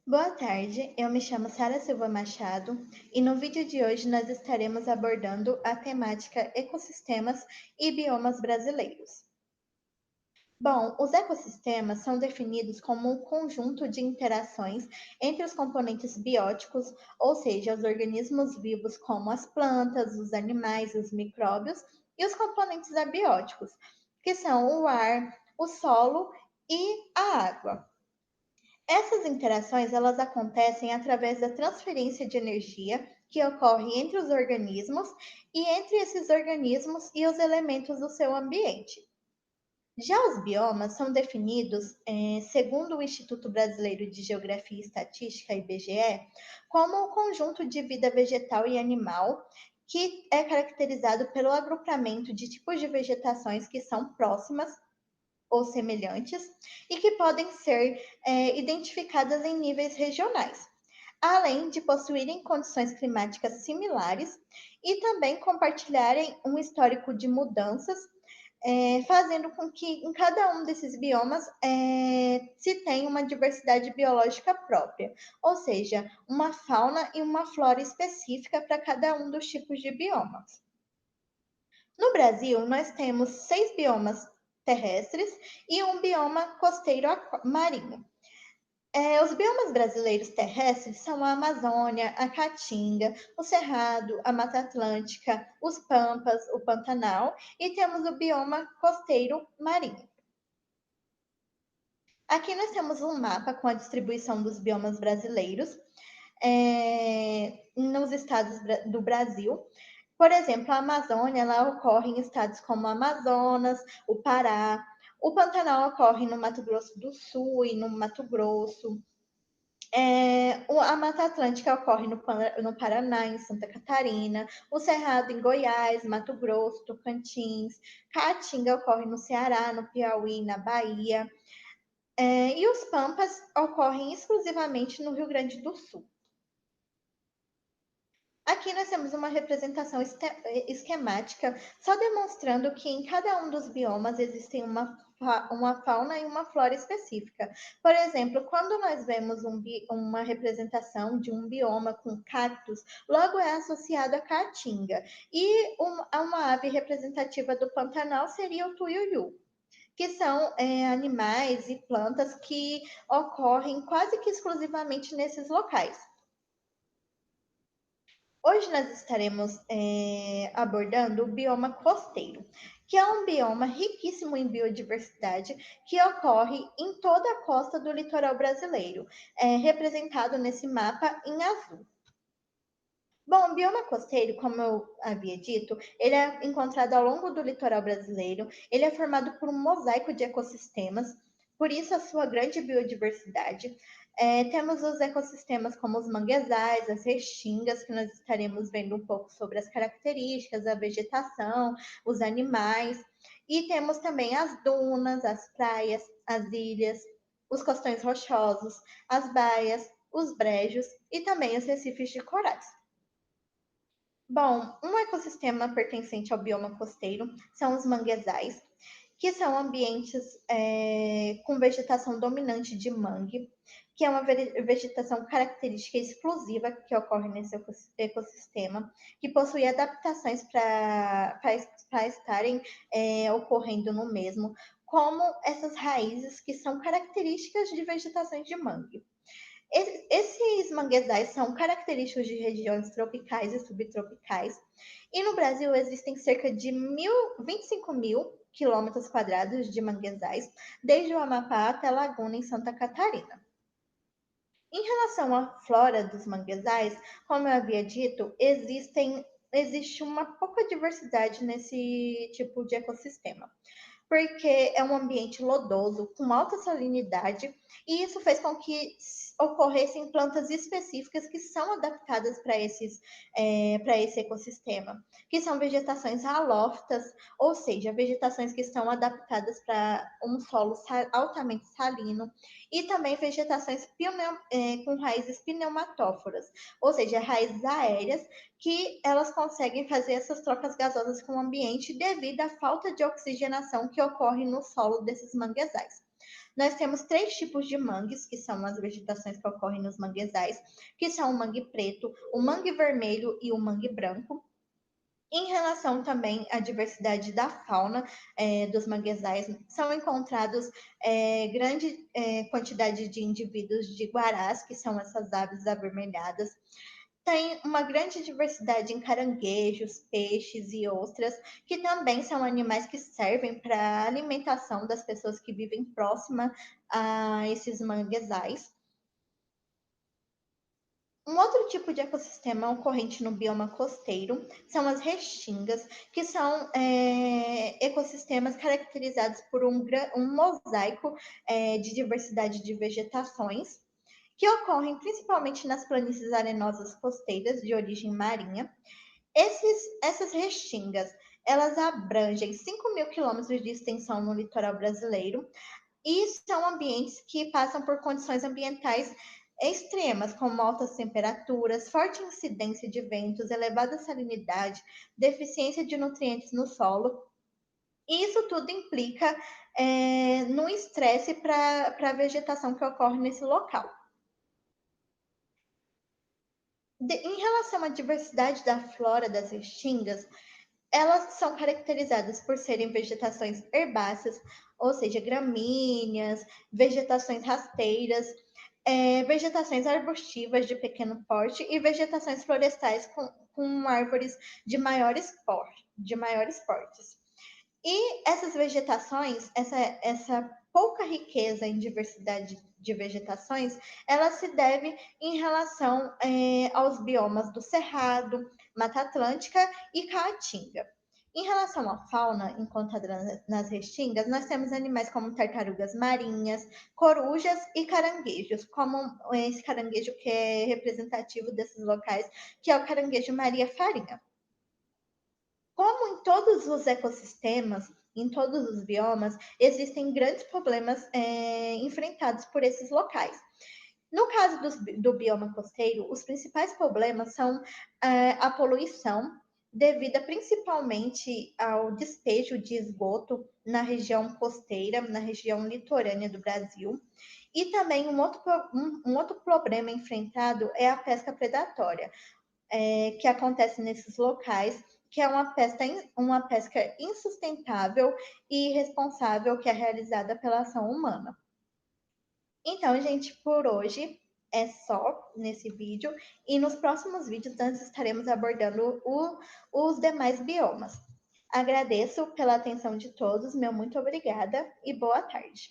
Boa tarde, eu me chamo Sara Silva Machado e no vídeo de hoje nós estaremos abordando a temática ecossistemas e biomas brasileiros. Bom, os ecossistemas são definidos como um conjunto de interações entre os componentes bióticos, ou seja, os organismos vivos como as plantas, os animais, os micróbios, e os componentes abióticos, que são o ar, o solo e a água. Essas interações elas acontecem através da transferência de energia que ocorre entre os organismos e entre esses organismos e os elementos do seu ambiente. Já os biomas são definidos, segundo o Instituto Brasileiro de Geografia e Estatística, IBGE, como o conjunto de vida vegetal e animal que é caracterizado pelo agrupamento de tipos de vegetações que são próximas ou semelhantes e que podem ser identificadas em níveis regionais, além de possuírem condições climáticas similares e também compartilharem um histórico de mudanças, fazendo com que em cada um desses biomas se tenha uma diversidade biológica própria, ou seja, uma fauna e uma flora específica para cada um dos tipos de biomas. No Brasil, nós temos 6 biomas terrestres e um bioma costeiro marinho. Os biomas brasileiros terrestres são a Amazônia, a Caatinga, o Cerrado, a Mata Atlântica, os Pampas, o Pantanal e temos o bioma costeiro marinho. Aqui nós temos um mapa com a distribuição dos biomas brasileiros nos estados do Brasil. Por exemplo, a Amazônia ela ocorre em estados como Amazonas, o Pará. O Pantanal ocorre no Mato Grosso do Sul e no Mato Grosso. A Mata Atlântica ocorre no Paraná, em Santa Catarina. O Cerrado em Goiás, Mato Grosso, Tocantins. Caatinga ocorre no Ceará, no Piauí, na Bahia. E os Pampas ocorrem exclusivamente no Rio Grande do Sul. Aqui nós temos uma representação esquemática, só demonstrando que em cada um dos biomas existem uma fauna e uma flora específica. Por exemplo, quando nós vemos uma representação de um bioma com cactos, logo é associado à caatinga. E uma ave representativa do Pantanal seria o tuiuiu, que são animais e plantas que ocorrem quase que exclusivamente nesses locais. Hoje nós estaremos abordando o bioma costeiro, que é um bioma riquíssimo em biodiversidade que ocorre em toda a costa do litoral brasileiro, representado nesse mapa em azul. Bom, o bioma costeiro, como eu havia dito, ele é encontrado ao longo do litoral brasileiro, ele é formado por um mosaico de ecossistemas, por isso a sua grande biodiversidade. Temos os ecossistemas como os manguezais, as restingas, que nós estaremos vendo um pouco sobre as características, a vegetação, os animais. E temos também as dunas, as praias, as ilhas, os costões rochosos, as baias, os brejos e também os recifes de corais. Bom, um ecossistema pertencente ao bioma costeiro são os manguezais, que são ambientes com vegetação dominante de mangue, que é uma vegetação característica exclusiva que ocorre nesse ecossistema, que possui adaptações para estarem ocorrendo no mesmo, como essas raízes que são características de vegetações de mangue. Esses manguezais são característicos de regiões tropicais e subtropicais. E no Brasil existem cerca de 25 mil quilômetros quadrados de manguezais, desde o Amapá até Laguna, em Santa Catarina. Em relação à flora dos manguezais, como eu havia dito, existe uma pouca diversidade nesse tipo de ecossistema, porque é um ambiente lodoso, com alta salinidade, e isso fez com que ocorressem plantas específicas que são adaptadas para esse ecossistema, que são vegetações halófitas, ou seja, vegetações que estão adaptadas para um solo altamente salino, e também vegetações com raízes pneumatóforas, ou seja, raízes aéreas que elas conseguem fazer essas trocas gasosas com o ambiente devido à falta de oxigenação que ocorre no solo desses manguezais. nós temos três tipos de mangues, que são as vegetações que ocorrem nos manguezais, que são o mangue preto, o mangue vermelho e o mangue branco. Em relação também à diversidade da fauna dos manguezais, são encontrados grande quantidade de indivíduos de guarás, que são essas aves avermelhadas. Tem uma grande diversidade em caranguejos, peixes e ostras, que também são animais que servem para a alimentação das pessoas que vivem próxima a esses manguezais. Um outro tipo de ecossistema ocorrente no bioma costeiro são as restingas, que são ecossistemas caracterizados por um mosaico de diversidade de vegetações, que ocorrem principalmente nas planícies arenosas costeiras de origem marinha. Essas restingas, elas abrangem 5.000 quilômetros de extensão no litoral brasileiro, e são ambientes que passam por condições ambientais extremas, como altas temperaturas, forte incidência de ventos, elevada salinidade, deficiência de nutrientes no solo. E isso tudo implica no estresse para a vegetação que ocorre nesse local. Em relação à diversidade da flora das restingas, elas são caracterizadas por serem vegetações herbáceas, ou seja, gramíneas, vegetações rasteiras, vegetações arbustivas de pequeno porte e vegetações florestais com árvores de maiores portes. E essas vegetações, essa pouca riqueza em diversidade de vegetações, ela se deve em relação aos biomas do Cerrado, Mata Atlântica e Caatinga. Em relação à fauna encontrada nas restingas, nós temos animais como tartarugas marinhas, corujas e caranguejos, como esse caranguejo que é representativo desses locais, que é o caranguejo Maria Farinha. Como em todos os ecossistemas, em todos os biomas, existem grandes problemas enfrentados por esses locais. No caso do bioma costeiro, os principais problemas são a poluição, devida principalmente ao despejo de esgoto na região costeira, na região litorânea do Brasil. E também um outro problema enfrentado é a pesca predatória, que acontece nesses locais, que é uma pesca insustentável e irresponsável que é realizada pela ação humana. Então, gente, por hoje é só nesse vídeo, e nos próximos vídeos nós estaremos abordando os demais biomas. Agradeço pela atenção de todos, meu muito obrigada e boa tarde.